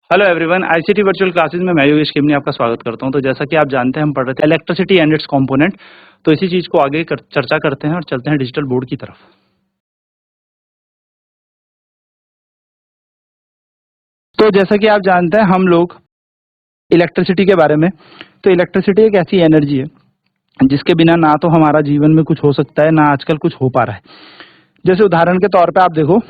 Hello everyone, ICT virtual classes में मैं योगेश खेमनी आपका स्वागत करता हूं। तो जैसा कि आप जानते हैं, हम पढ़ रहे थे इलेक्ट्रिसिटी एंड इट्स कंपोनेंट। तो इसी चीज को आगे चर्चा करते हैं और चलते हैं डिजिटल बोर्ड की तरफ। तो जैसा कि आप जानते हैं हम लोग इलेक्ट्रिसिटी के बारे में, तो इलेक्ट्रिसिटी एक ऐसी एनर्जी है जिसके बिना ना तो हमारा जीवन में कुछ हो सकता है, ना आजकल कुछ हो पा रहा है। जैसे उदाहरण के तौर पे आप देखो,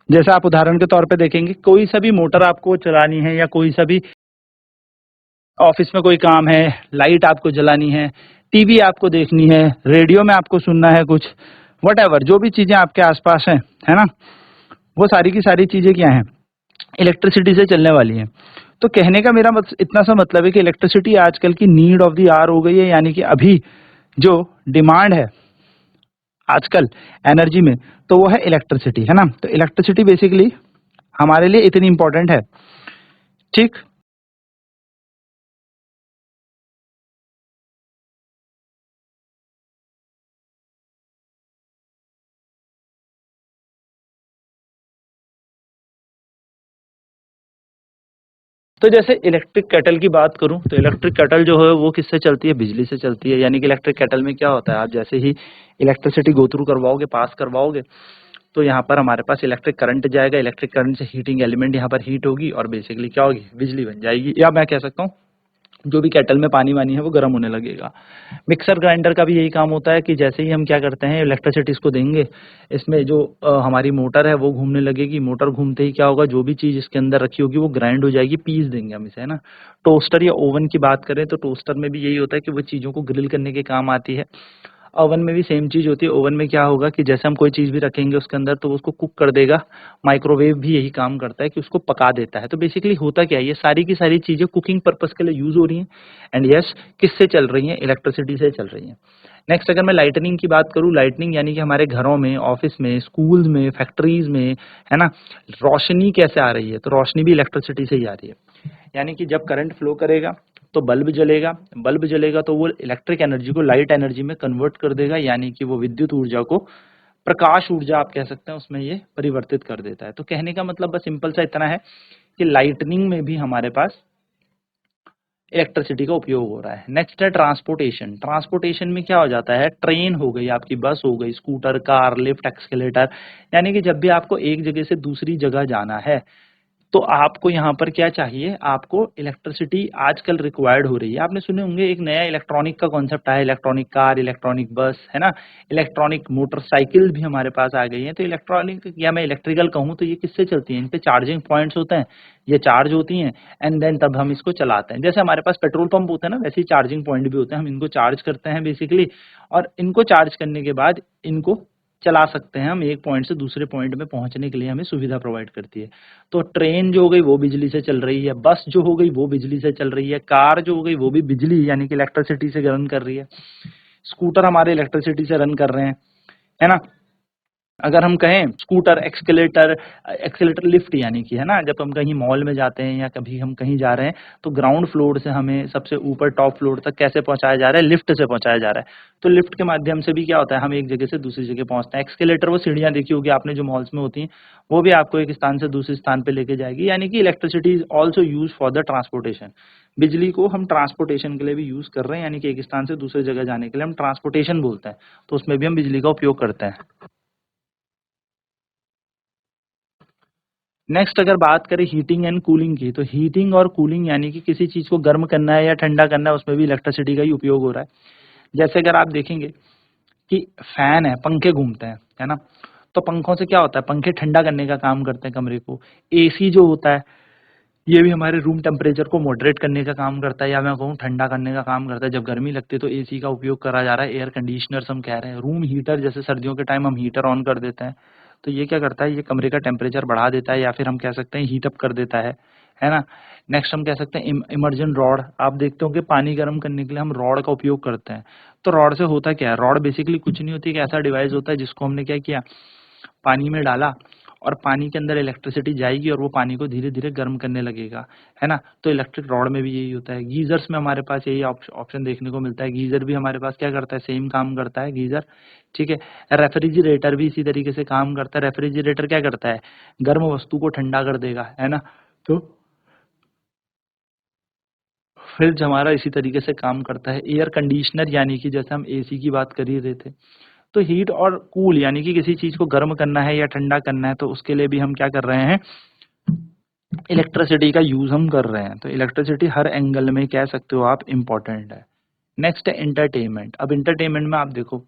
जैसे आप उदाहरण के तौर पे देखेंगे, कोई सा भी मोटर आपको चलानी है या कोई सा भी ऑफिस में कोई काम है, लाइट आपको जलानी है, टीवी आपको देखनी है, रेडियो में आपको सुनना है कुछ, वट जो भी चीजें आपके आसपास हैं, है ना, वो सारी की सारी चीजें क्या हैं, इलेक्ट्रिसिटी से चलने वाली हैं। तो कहने का मेरा इतना सा मतलब है कि इलेक्ट्रिसिटी आजकल की नीड ऑफ द आवर हो गई है, यानी कि अभी जो डिमांड है आजकल एनर्जी में, तो वो है इलेक्ट्रिसिटी, है ना। तो इलेक्ट्रिसिटी बेसिकली हमारे लिए इतनी इंपॉर्टेंट है, ठीक। तो जैसे इलेक्ट्रिक केटल की बात करूं, तो इलेक्ट्रिक केटल जो है वो किससे चलती है, बिजली से चलती है। यानी कि इलेक्ट्रिक केटल में क्या होता है, आप जैसे ही इलेक्ट्रिसिटी गो थ्रू करवाओगे, पास करवाओगे, तो यहाँ पर हमारे पास इलेक्ट्रिक करंट जाएगा। इलेक्ट्रिक करंट से हीटिंग एलिमेंट यहाँ पर हीट होगी और बेसिकली क्या होगी, बिजली बन जाएगी। या मैं कह सकता हूँ जो भी केटल में पानी वानी है वो गर्म होने लगेगा। मिक्सर ग्राइंडर का भी यही काम होता है कि जैसे ही हम क्या करते हैं, इलेक्ट्रिसिटी इसको देंगे, इसमें जो हमारी मोटर है वो घूमने लगेगी। मोटर घूमते ही क्या होगा, जो भी चीज इसके अंदर रखी होगी वो ग्राइंड हो जाएगी, पीस देंगे हम इसे, है ना। टोस्टर या ओवन की बात करें तो टोस्टर में भी यही होता है कि वो चीजों को ग्रिल करने के काम आती है। ओवन में भी सेम चीज होती है। ओवन में क्या होगा कि जैसे हम कोई चीज भी रखेंगे उसके अंदर तो वो उसको कुक कर देगा। माइक्रोवेव भी यही काम करता है कि उसको पका देता है। तो बेसिकली होता क्या है, ये सारी की सारी चीजें कुकिंग पर्पस के लिए यूज हो रही हैं। एंड यस, किससे चल रही हैं, इलेक्ट्रिसिटी से चल रही हैं। नेक्स्ट अगर मैं लाइटनिंग की बात करूं, लाइटनिंग यानी कि हमारे घरों में, ऑफिस में, स्कूल्स में, फैक्ट्रीज में, है ना, रोशनी कैसे आ रही है, तो रोशनी भी इलेक्ट्रिसिटी से ही आ रही है। यानी कि जब करंट फ्लो करेगा तो बल्ब जलेगा, बल्ब जलेगा तो वो इलेक्ट्रिक एनर्जी को लाइट एनर्जी में कन्वर्ट कर देगा, यानी कि वो विद्युत ऊर्जा को प्रकाश ऊर्जा आप कह सकते हैं उसमें ये परिवर्तित कर देता है। तो कहने का मतलब बस सिंपल सा इतना है कि लाइटनिंग में भी हमारे पास इलेक्ट्रिसिटी का उपयोग हो रहा है। नेक्स्ट है ट्रांसपोर्टेशन। ट्रांसपोर्टेशन में क्या हो जाता है, ट्रेन हो गई, आपकी बस हो गई, स्कूटर, कार, लिफ्ट, एक्सकेलेटर, यानी कि जब भी आपको एक जगह से दूसरी जगह जाना है तो आपको यहाँ पर क्या चाहिए, आपको इलेक्ट्रिसिटी आजकल रिक्वायर्ड हो रही है। आपने सुने होंगे एक नया इलेक्ट्रॉनिक का कॉन्सेप्ट आया, इलेक्ट्रॉनिक कार, इलेक्ट्रॉनिक बस, है ना, इलेक्ट्रॉनिक मोटरसाइकिल भी हमारे पास आ गई है। तो इलेक्ट्रॉनिक या मैं इलेक्ट्रिकल कहूँ तो ये किससे चलती है, इन पे चार्जिंग पॉइंट्स होते हैं, ये चार्ज होती हैं एंड देन तब हम इसको चलाते हैं। जैसे हमारे पास पेट्रोल पंप होते हैं ना, वैसे ही चार्जिंग पॉइंट भी होते हैं, हम इनको चार्ज करते हैं बेसिकली, और इनको चार्ज करने के बाद इनको चला सकते हैं हम, एक पॉइंट से दूसरे पॉइंट में पहुंचने के लिए हमें सुविधा प्रोवाइड करती है। तो ट्रेन जो हो गई वो बिजली से चल रही है, बस जो हो गई वो बिजली से चल रही है, कार जो हो गई वो भी बिजली यानी कि इलेक्ट्रिसिटी से रन कर रही है, स्कूटर हमारे इलेक्ट्रिसिटी से रन कर रहे हैं, है ना। अगर हम कहें स्कूटर, एक्सकेलेटर, एक्सेलेटर लिफ्ट, यानी कि, है ना, जब हम कहीं मॉल में जाते हैं या कभी हम कहीं जा रहे हैं तो ग्राउंड फ्लोर से हमें सबसे ऊपर टॉप फ्लोर तक कैसे पहुंचाया जा रहा है, लिफ्ट से पहुंचाया जा रहा है। तो लिफ्ट के माध्यम से भी क्या होता है, हम एक जगह से दूसरी जगह पहुंचते हैं। एक्सकेलेटर वो सीढ़ियां देखी होगी आपने जो मॉल्स में होती हैं, वो भी आपको एक स्थान से दूसरे स्थान पे लेके जाएगी। यानी कि electricity is also use for the transportation. बिजली को हम ट्रांसपोर्टेशन के लिए भी यूज कर रहे हैं, यानी कि एक स्थान से दूसरे जगह जाने के लिए हम ट्रांसपोर्टेशन बोलते हैं, तो उसमें भी हम बिजली का उपयोग करते हैं। नेक्स्ट अगर बात करें हीटिंग एंड कूलिंग की, तो हीटिंग और कूलिंग यानी कि किसी चीज को गर्म करना है या ठंडा करना है, उसमें भी इलेक्ट्रिसिटी का ही उपयोग हो रहा है। जैसे अगर आप देखेंगे कि फैन है, पंखे घूमते हैं, है ना, तो पंखों से क्या होता है, पंखे ठंडा करने का काम करते हैं कमरे को। एसी जो होता है ये भी हमारे रूम टेम्परेचर को मॉडरेट करने का काम करता है, या मैं कहूँ ठंडा करने का काम करता है। जब गर्मी लगती है तो एसी का उपयोग करा जा रहा है, एयर कंडीशनर्स हम कह रहे हैं, रूम हीटर, जैसे सर्दियों के टाइम हम हीटर ऑन कर देते हैं, तो ये क्या करता है, ये कमरे का टेम्परेचर बढ़ा देता है या फिर हम कह सकते हैं हीट अप कर देता है ना। नेक्स्ट हम कह सकते हैं इमर्जन रॉड। आप देखते हो कि पानी गर्म करने के लिए हम रॉड का उपयोग करते हैं। तो रॉड से होता क्या है, रॉड बेसिकली कुछ नहीं होती, एक ऐसा डिवाइस होता है जिसको हमने क्या किया, पानी में डाला और पानी के अंदर इलेक्ट्रिसिटी जाएगी और वो पानी को धीरे धीरे गर्म करने लगेगा, है ना। तो इलेक्ट्रिक रॉड में भी यही होता है। गीजर्स में हमारे पास यही ऑप्शन देखने को मिलता है। गीजर भी हमारे पास क्या करता है, सेम काम करता है गीजर, ठीक है। रेफ्रिजरेटर भी इसी तरीके से काम करता है। रेफ्रिजरेटर क्या करता है, गर्म वस्तु को ठंडा कर देगा, है ना। तो फ्रिज हमारा इसी तरीके से काम करता है। एयर कंडीशनर यानी कि जैसे हम एसी की बात कर ही रहे थे, तो हीट और कूल यानी कि किसी चीज को गर्म करना है या ठंडा करना है, तो उसके लिए भी हम क्या कर रहे हैं, इलेक्ट्रिसिटी का यूज हम कर रहे हैं। तो इलेक्ट्रिसिटी हर एंगल में कह सकते हो आप इम्पोर्टेंट है। नेक्स्ट है एंटरटेनमेंट। अब एंटरटेनमेंट में आप देखो,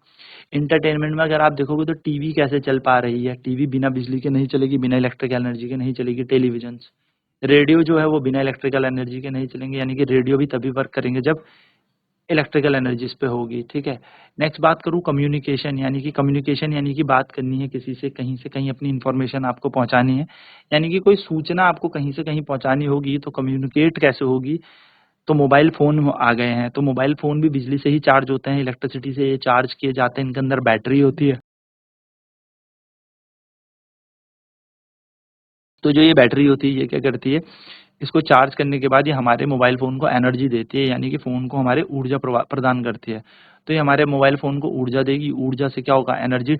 एंटरटेनमेंट में अगर आप देखोगे तो टीवी कैसे चल पा रही है, टीवी बिना बिजली के नहीं चलेगी, बिना इलेक्ट्रिक एनर्जी के नहीं चलेगी। टेलीविजन, रेडियो जो है वो बिना इलेक्ट्रिकल एनर्जी के नहीं चलेंगे, यानी कि रेडियो भी तभी वर्क करेंगे जब इलेक्ट्रिकल एनर्जीज पे होगी, ठीक है। नेक्स्ट बात करूँ कम्युनिकेशन, यानी कि कम्युनिकेशन यानी कि बात करनी है किसी से कहीं अपनी इंफॉर्मेशन आपको पहुंचानी है, यानी कि कोई सूचना आपको कहीं से कहीं पहुंचानी होगी, तो कम्युनिकेट कैसे होगी, तो मोबाइल फोन आ गए हैं। तो मोबाइल फोन भी बिजली से ही चार्ज होते हैं, इलेक्ट्रिसिटी से ये चार्ज किए जाते हैं, इनके अंदर बैटरी होती है। तो जो ये बैटरी होती है ये क्या करती है, इसको चार्ज करने के बाद ये हमारे मोबाइल फ़ोन को एनर्जी देती है, यानी कि फ़ोन को हमारे ऊर्जा प्रदान करती है। तो ये हमारे मोबाइल फ़ोन को ऊर्जा देगी, ऊर्जा से क्या होगा, एनर्जी,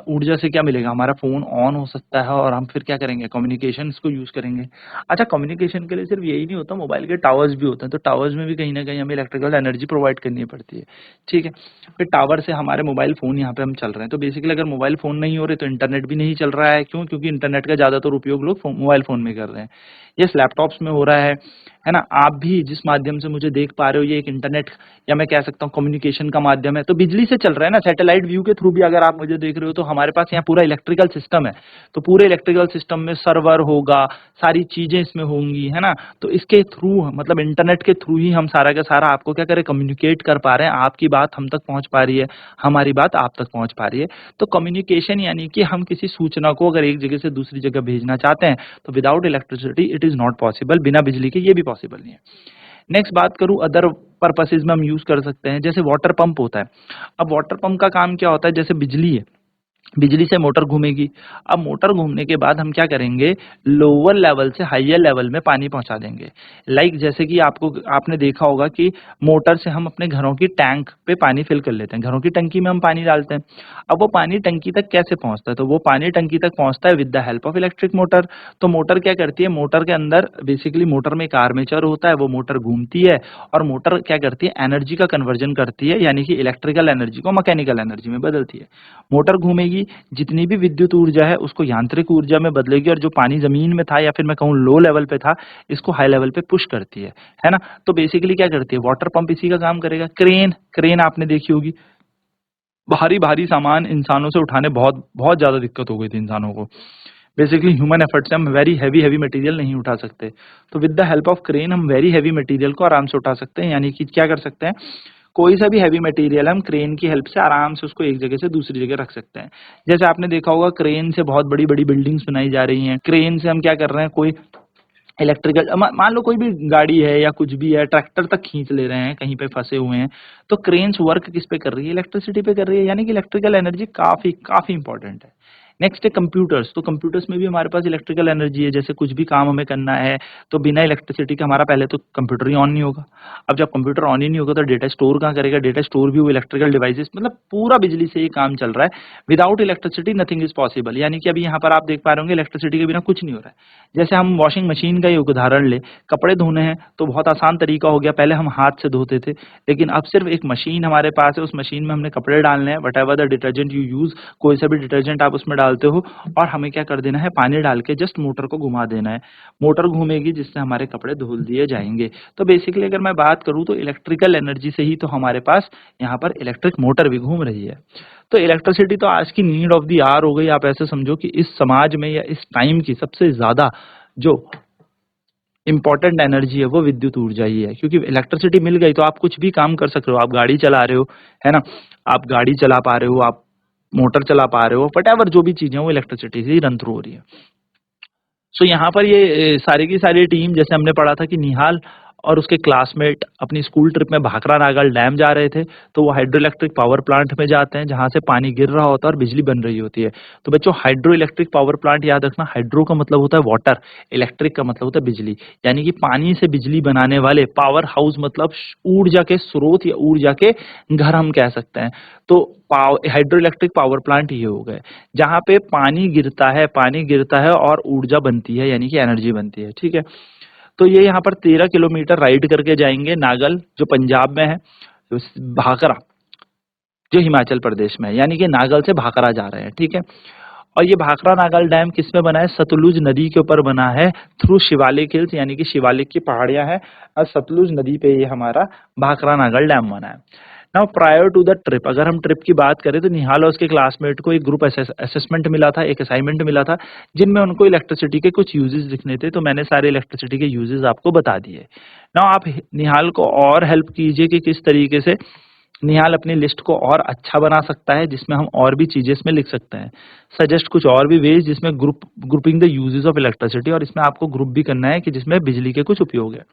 ऊर्जा से क्या मिलेगा, हमारा फ़ोन ऑन हो सकता है और हम फिर क्या करेंगे, कम्युनिकेशन इसको यूज़ करेंगे। अच्छा, कम्युनिकेशन के लिए सिर्फ यही नहीं होता, मोबाइल के टावर्स भी होते हैं, तो टावर्स में भी कहीं न कहीं हमें इलेक्ट्रिकल एनर्जी प्रोवाइड करनी पड़ती है, ठीक है। फिर टावर से हमारे मोबाइल फ़ोन यहाँ पे हम चल रहे हैं, तो बेसिकली अगर मोबाइल फ़ोन नहीं हो रहे तो इंटरनेट भी नहीं चल रहा है, क्यों? क्योंकि इंटरनेट का ज़्यादातर उपयोग लोग मोबाइल फ़ोन में कर रहे हैं। यस, लैपटॉप्स में हो रहा है ना। आप भी जिस माध्यम से मुझे देख पा रहे हो, ये एक इंटरनेट या मैं कह सकता हूँ कम्युनिकेशन का माध्यम है, तो बिजली से चल रहा है ना। सैटेलाइट व्यू के थ्रू भी अगर आप मुझे देख रहे हो, तो हमारे पास यहाँ पूरा इलेक्ट्रिकल सिस्टम है। तो पूरे इलेक्ट्रिकल सिस्टम में सर्वर होगा, सारी चीजें इसमें होंगी, है ना। तो इसके थ्रू, मतलब इंटरनेट के थ्रू ही हम सारा का सारा आपको क्या करें, कम्युनिकेट कर पा रहे हैं। आपकी बात हम तक पहुंच पा रही है, हमारी बात आप तक पहुंच पा रही है। तो कम्युनिकेशन यानी कि हम किसी सूचना को अगर एक जगह से दूसरी जगह भेजना चाहते हैं, तो without electricity it is not possible, बिना बिजली के ये भी पॉसिबल नहीं है। नेक्स्ट बात करूं अदर पर्पसेज में हम यूज कर सकते हैं, जैसे वाटर पंप होता है। अब वाटर पंप का काम क्या होता है, जैसे बिजली है, बिजली से मोटर घूमेगी। अब मोटर घूमने के बाद हम क्या करेंगे, लोअर लेवल से हायर लेवल में पानी पहुंचा देंगे। लाइक जैसे कि आपने देखा होगा कि मोटर से हम अपने घरों की टैंक पे पानी फिल कर लेते हैं, घरों की टंकी में हम पानी डालते हैं। अब वो पानी टंकी तक कैसे पहुंचता है, तो वो पानी टंकी तक पहुंचता है with the help of electric motor. तो मोटर क्या करती है, मोटर के अंदर बेसिकली मोटर में एक आर्मेचर होता है, वो मोटर घूमती है और मोटर क्या करती है, एनर्जी का कन्वर्जन करती है, यानी कि इलेक्ट्रिकल एनर्जी को मैकेनिकल एनर्जी में बदलती है। मोटर घूमेगी, जितनी भी विद्युत ऊर्जा है उसको यांत्रिक ऊर्जा में बदलेगी, और जो पानी जमीन में था या फिर मैं कहूँ लो लेवल पे था, इसको हाई लेवल पे पुश करती है ना। तो बेसिकली क्या करती है, वाटर पंप इसी का काम करेगा। क्रेन, क्रेन आपने देखी होगी, भारी भारी सामान इंसानों से उठाने बहुत बहुत ज्यादा दिक्कत हो गई थी इंसानों को। बेसिकली ह्यूमन एफर्ट से हम वेरी हैवी हैवी मटेरियल नहीं उठा सकते, तो with the help of crane हम वेरी हैवी मटेरियल को आराम से उठा सकते हैं। यानी कि क्या कर सकते हैं, कोई सा भी हैवी मटेरियल हम क्रेन की हेल्प से आराम से उसको एक जगह से दूसरी जगह रख सकते हैं। जैसे आपने देखा होगा क्रेन से बहुत बड़ी बड़ी बिल्डिंग्स बनाई जा रही हैं। क्रेन से हम क्या कर रहे हैं, कोई इलेक्ट्रिकल, मान लो कोई भी गाड़ी है या कुछ भी है, ट्रैक्टर तक खींच ले रहे हैं, कहीं पे फंसे हुए हैं, तो क्रेन्स वर्क किस पे कर रही है, इलेक्ट्रिसिटी पे कर रही है। यानी कि इलेक्ट्रिकल एनर्जी काफी काफी इंपॉर्टेंट है। नेक्स्ट है कंप्यूटर्स। तो कंप्यूटर्स में भी हमारे पास इलेक्ट्रिकल एनर्जी है। जैसे कुछ भी काम हमें करना है, तो बिना इलेक्ट्रिसिटी के हमारा पहले तो कंप्यूटर ही ऑन नहीं होगा। अब जब कंप्यूटर ऑन ही नहीं होगा तो डेटा स्टोर कहाँ करेगा, डेटा स्टोर भी वो इलेक्ट्रिकल डिवाइसेस, मतलब पूरा बिजली से ये काम चल रहा है। Without electricity nothing is possible. यानी कि अभी यहाँ पर आप देख पा रहे होंगे इलेक्ट्रिसिटी के बिना कुछ नहीं हो रहा है। जैसे हम वॉशिंग मशीन का ही उदाहरण ले, कपड़े धोने हैं तो बहुत आसान तरीका हो गया, पहले हम हाथ से धोते थे, लेकिन अब सिर्फ एक मशीन हमारे पास है, उस मशीन में हमने कपड़े डालने हैं, what ever the detergent you use, कोई सा भी डिटर्जेंट आप उसमें डालते हो, और हमें क्या कर देना है, पानी डाल के जस्ट मोटर को घुमा देना है, मोटर घूमेगी जिससे हमारे कपड़े धुल दिए जाएंगे। तो बेसिकली अगर मैं बात करूं तो इलेक्ट्रिकल एनर्जी से ही तो हमारे पास यहाँ पर इलेक्ट्रिक मोटर भी घूम रही है। तो इलेक्ट्रिसिटी तो आज की नीड ऑफ द आवर हो गई। आप ऐसे समझो कि इस समाज में या इस टाइम की सबसे ज्यादा जो इंपॉर्टेंट एनर्जी है वो विद्युत ऊर्जा ही है, क्योंकि इलेक्ट्रिसिटी मिल गई तो आप कुछ भी काम कर सकते हो। आप गाड़ी चला रहे हो, है ना, आप गाड़ी चला पा रहे हो, आप मोटर चला पा रहे हो, वट जो भी चीजें वो इलेक्ट्रिसिटी से ही रन थ्रू हो रही है। सो यहाँ पर ये सारी की सारी टीम, जैसे हमने पढ़ा था कि निहाल और उसके क्लासमेट अपनी स्कूल ट्रिप में भाखड़ा नागल डैम जा रहे थे, तो वो हाइड्रो इलेक्ट्रिक पावर प्लांट में जाते हैं जहाँ से पानी गिर रहा होता है और बिजली बन रही होती है। तो बच्चों हाइड्रो इलेक्ट्रिक पावर प्लांट याद रखना, हाइड्रो का मतलब होता है वाटर, इलेक्ट्रिक का मतलब होता है बिजली, यानी कि पानी से बिजली बनाने वाले पावर हाउस मतलब ऊर्जा के स्रोत या ऊर्जा के घर हम कह सकते हैं। तो हाइड्रो इलेक्ट्रिक पावर प्लांट ये हो गए जहाँ पे पानी गिरता है और ऊर्जा बनती है यानी कि एनर्जी बनती है, ठीक है। तो ये यहाँ पर 13 किलोमीटर राइड करके जाएंगे नागल जो पंजाब में है, भाखड़ा जो हिमाचल प्रदेश में है, यानी कि नागल से भाखड़ा जा रहे हैं, ठीक है। और ये भाखड़ा नागल डैम किस में बना है? सतलुज नदी के ऊपर बना है, थ्रू शिवालिक हिल्स, यानी कि शिवालिक की पहाड़ियां हैं और सतलुज नदी पे ये हमारा भाखड़ा नागल डैम बना है। Now prior to the trip, अगर हम ट्रिप की बात करें तो निहाल और उसके क्लासमेट को एक ग्रुप असेसमेंट मिला था, एक असाइनमेंट मिला था, जिनमें उनको इलेक्ट्रिसिटी के कुछ यूजेस लिखने थे, तो मैंने सारे इलेक्ट्रिसिटी के यूजेस आपको बता दिए। नाउ आप निहाल को और हेल्प कीजिए कि किस तरीके से निहाल अपनी लिस्ट को और अच्छा बना सकता है, जिसमें हम और भी चीजें इसमें लिख सकते हैं। सजेस्ट कुछ और भी वेज जिसमें grouping the uses of electricity, और इसमें आपको ग्रुप भी करना है कि जिसमें बिजली के कुछ उपयोग है।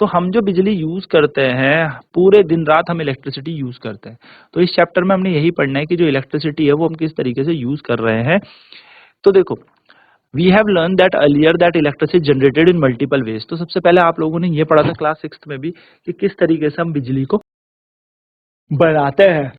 तो हम जो बिजली यूज करते हैं, पूरे दिन रात हम इलेक्ट्रिसिटी यूज करते हैं, तो इस चैप्टर में हमने यही पढ़ना है कि जो इलेक्ट्रिसिटी है वो हम किस तरीके से यूज कर रहे हैं। तो देखो, we have learn that earlier that electricity generated in multiple ways. तो सबसे पहले आप लोगों ने ये पढ़ा था क्लास 6 में भी कि किस तरीके से हम बिजली को बनाते हैं।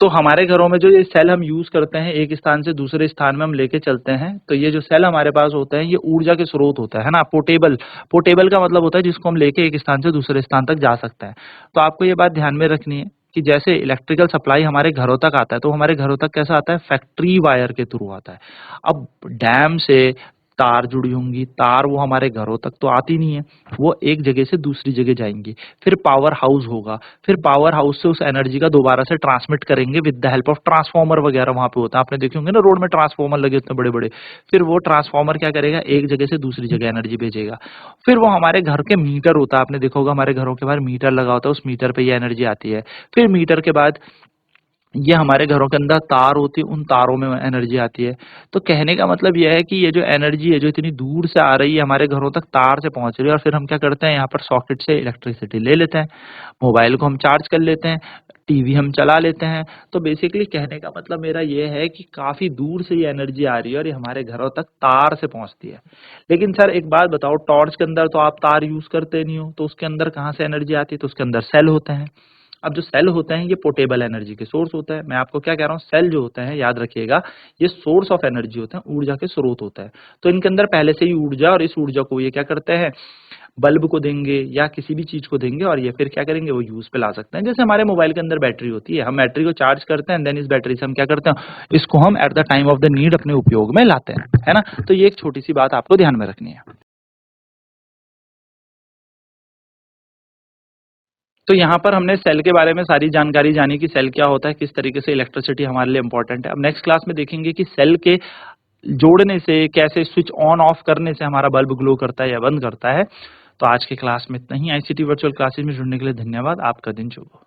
तो हमारे घरों में जो ये सेल हम यूज करते हैं, एक स्थान से दूसरे स्थान में हम लेके चलते हैं, तो ये जो सेल हमारे पास होते हैं ये ऊर्जा के स्रोत होता है ना। पोर्टेबल, पोर्टेबल का मतलब होता है जिसको हम लेके एक स्थान से दूसरे स्थान तक जा सकते हैं। तो आपको ये बात ध्यान में रखनी है कि जैसे इलेक्ट्रिकल सप्लाई हमारे घरों तक आता है, तो हमारे घरों तक कैसा आता है? फैक्ट्री वायर के थ्रू आता है। अब डैम से तार जुड़ी होंगी, तार वो हमारे घरों तक तो आती नहीं है, वो एक जगह से दूसरी जगह जाएंगी। फिर पावर हाउस होगा, फिर पावर हाउस से उस एनर्जी का दोबारा से ट्रांसमिट करेंगे with the help of transformer वगैरह वहां पे होता है, आपने देखे होंगे ना रोड में ट्रांसफार्मर लगे होते हैं बड़े बड़े। फिर वो ट्रांसफार्मर क्या करेगा? एक जगह से दूसरी जगह एनर्जी भेजेगा। फिर वो हमारे घर के मीटर होता है, आपने देखा होगा हमारे घरों के बाहर मीटर लगा होता है, उस मीटर पे ये एनर्जी आती है। फिर मीटर के बाद ये हमारे घरों के अंदर तार होती है, उन तारों में एनर्जी आती है। तो कहने का मतलब यह है कि ये जो एनर्जी है जो इतनी दूर से आ रही है हमारे घरों तक तार से पहुंच रही है, और फिर हम क्या करते हैं? यहाँ पर सॉकेट से इलेक्ट्रिसिटी ले लेते हैं, मोबाइल को हम चार्ज कर लेते हैं, टीवी हम चला लेते हैं। तो बेसिकली कहने का मतलब मेरा ये है कि काफी दूर से ये एनर्जी आ रही है और ये हमारे घरों तक तार से पहुंचती है। लेकिन सर एक बात बताओ, टॉर्च के अंदर तो आप तार यूज करते नहीं हो, तो उसके अंदर कहाँ से एनर्जी आती है? तो उसके अंदर सेल होते हैं। अब जो सेल होते हैं ये पोर्टेबल एनर्जी के सोर्स होता है। मैं आपको क्या कह रहा हूँ, सेल जो होते हैं याद रखिएगा, ये सोर्स ऑफ एनर्जी होते हैं, ऊर्जा के स्रोत होता है। तो इनके अंदर पहले से ही ऊर्जा, और इस ऊर्जा को ये क्या करते हैं? बल्ब को देंगे या किसी भी चीज को देंगे और ये फिर क्या करेंगे? वो यूज पे ला सकते हैं। जैसे हमारे मोबाइल के अंदर बैटरी होती है, हम बैटरी को चार्ज करते हैं, देन इस बैटरी से हम क्या करते हैं? इसको हम at the time of the need अपने उपयोग में लाते हैं, है ना। तो ये एक छोटी सी बात आपको ध्यान में रखनी है। तो यहाँ पर हमने सेल के बारे में सारी जानकारी जानी कि सेल क्या होता है, किस तरीके से इलेक्ट्रिसिटी हमारे लिए इंपॉर्टेंट है। अब नेक्स्ट क्लास में देखेंगे कि सेल के जोड़ने से, कैसे स्विच ऑन ऑफ करने से हमारा बल्ब ग्लो करता है या बंद करता है। तो आज के क्लास में इतना ही। आईसीटी वर्चुअल क्लासेस में जुड़ने के लिए धन्यवाद। आपका दिन शुभ हो।